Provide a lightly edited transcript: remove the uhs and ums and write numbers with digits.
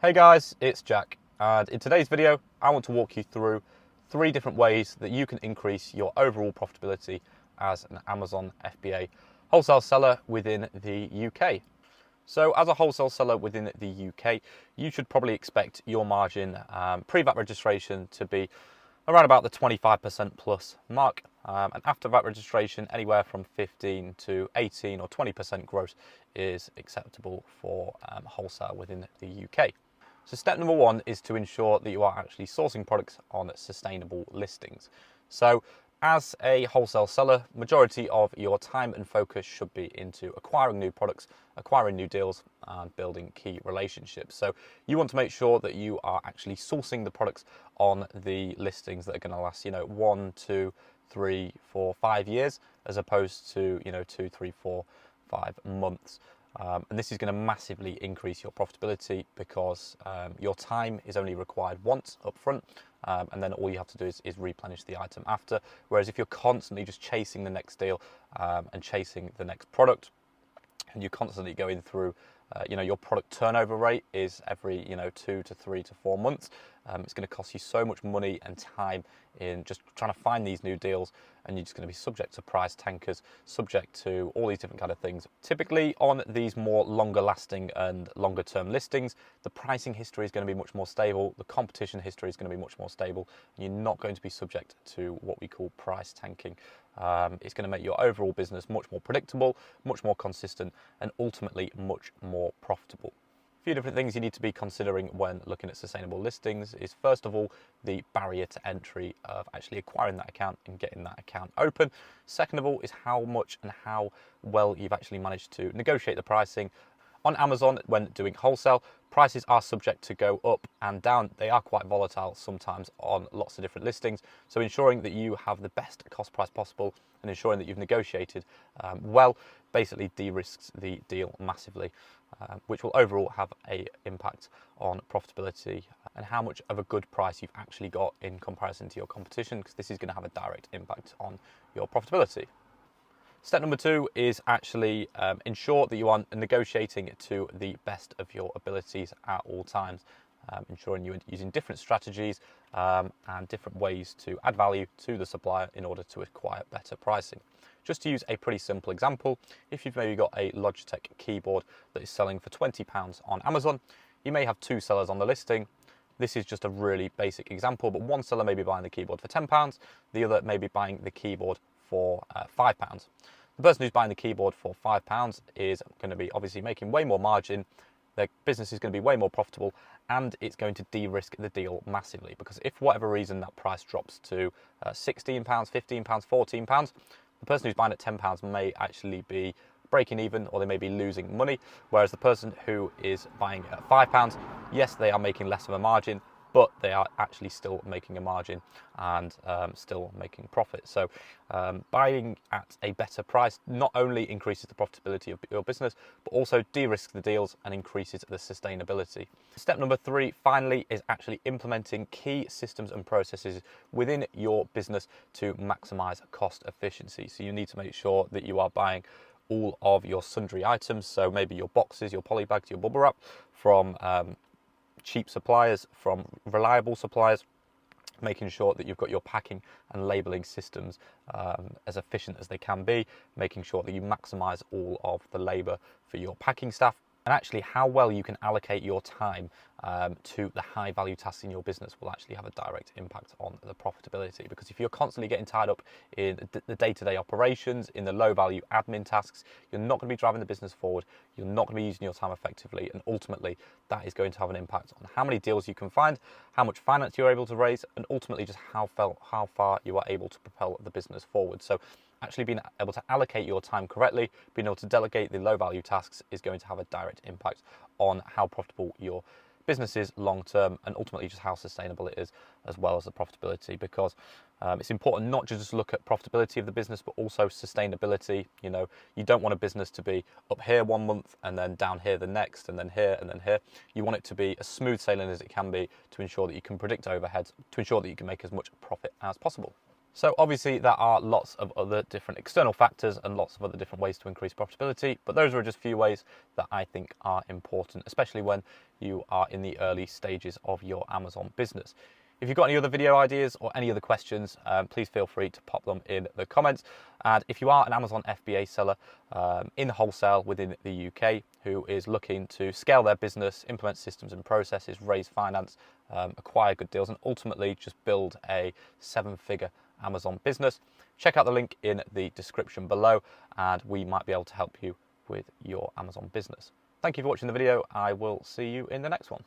Hey guys, it's Jack, and in today's video I want to walk you through 3 different ways that you can increase your overall profitability as an Amazon FBA wholesale seller within the UK. So as a wholesale seller within the UK, you should probably expect your margin pre-VAT registration to be around about the 25% plus mark, and after VAT registration anywhere from 15 to 18 or 20% gross is acceptable for wholesale within the UK. So step number 1 is to ensure that you are actually sourcing products on sustainable listings. So as a wholesale seller, majority of your time and focus should be into acquiring new products, acquiring new deals, and building key relationships. So you want to make sure that you are actually sourcing the products on the listings that are going to last, 1, 2, 3, 4, 5 years, as opposed to, 2, 3, 4, 5 months. And this is going to massively increase your profitability because your time is only required once up front, and then all you have to do is replenish the item after. Whereas if you're constantly just chasing the next deal and chasing the next product, and you're constantly going through, your product turnover rate is every 2 to 3 to 4 months. It's going to cost you so much money and time in just trying to find these new deals, and you're just going to be subject to price tankers, subject to all these different kind of things. Typically on these more longer lasting and longer term listings, the pricing history is going to be much more stable, the competition history is going to be much more stable, and you're not going to be subject to what we call price tanking. It's going to make your overall business much more predictable, much more consistent, and ultimately much more profitable. A few different things you need to be considering when looking at sustainable listings is, first of all, the barrier to entry of actually acquiring that account and getting that account open. Second of all is how much and how well you've actually managed to negotiate the pricing. On Amazon, when doing wholesale, prices are subject to go up and down. They are quite volatile sometimes on lots of different listings. So ensuring that you have the best cost price possible and ensuring that you've negotiated well basically de-risks the deal massively, which will overall have an impact on profitability and how much of a good price you've actually got in comparison to your competition, because this is going to have a direct impact on your profitability. Step number 2 is actually ensure that you are negotiating to the best of your abilities at all times, ensuring you're using different strategies and different ways to add value to the supplier in order to acquire better pricing. Just to use a pretty simple example, if you've maybe got a Logitech keyboard that is selling for £20 on Amazon, you may have 2 sellers on the listing. This is just a really basic example, but one seller may be buying the keyboard for £10, the other may be buying the keyboard for £5. The person who's buying the keyboard for £5 is going to be obviously making way more margin. Their business is going to be way more profitable, and it's going to de-risk the deal massively, because if for whatever reason that price drops to £16, £15, £14, the person who's buying at £10 may actually be breaking even, or they may be losing money, whereas the person who is buying at £5, yes, they are making less of a margin, but they are actually still making a margin and still making profit. So buying at a better price not only increases the profitability of your business, but also de-risks the deals and increases the sustainability. Step number 3, finally, is actually implementing key systems and processes within your business to maximize cost efficiency. So you need to make sure that you are buying all of your sundry items, so maybe your boxes, your poly bags, your bubble wrap, from cheap suppliers, from reliable suppliers, making sure that you've got your packing and labeling systems as efficient as they can be, making sure that you maximize all of the labor for your packing staff, and actually how well you can allocate your time to the high value tasks in your business will actually have a direct impact on the profitability. Because if you're constantly getting tied up in the day-to-day operations, in the low value admin tasks, you're not going to be driving the business forward, you're not going to be using your time effectively, and ultimately that is going to have an impact on how many deals you can find, how much finance you're able to raise, and ultimately just how far you are able to propel the business forward. So actually being able to allocate your time correctly, being able to delegate the low value tasks is going to have a direct impact on how profitable your business is long term, and ultimately just how sustainable it is, as well as the profitability. Because it's important not to just look at profitability of the business, but also sustainability. You don't want a business to be up here one month and then down here the next, and then here and then here. You want it to be as smooth sailing as it can be, to ensure that you can predict overheads, to ensure that you can make as much profit as possible. So obviously there are lots of other different external factors and lots of other different ways to increase profitability, but those are just a few ways that I think are important, especially when you are in the early stages of your Amazon business. If you've got any other video ideas or any other questions, please feel free to pop them in the comments. And if you are an Amazon FBA seller in wholesale within the UK who is looking to scale their business, implement systems and processes, raise finance, acquire good deals, and ultimately just build a 7-figure Amazon business, check out the link in the description below and we might be able to help you with your Amazon business. Thank you for watching the video. I will see you in the next one.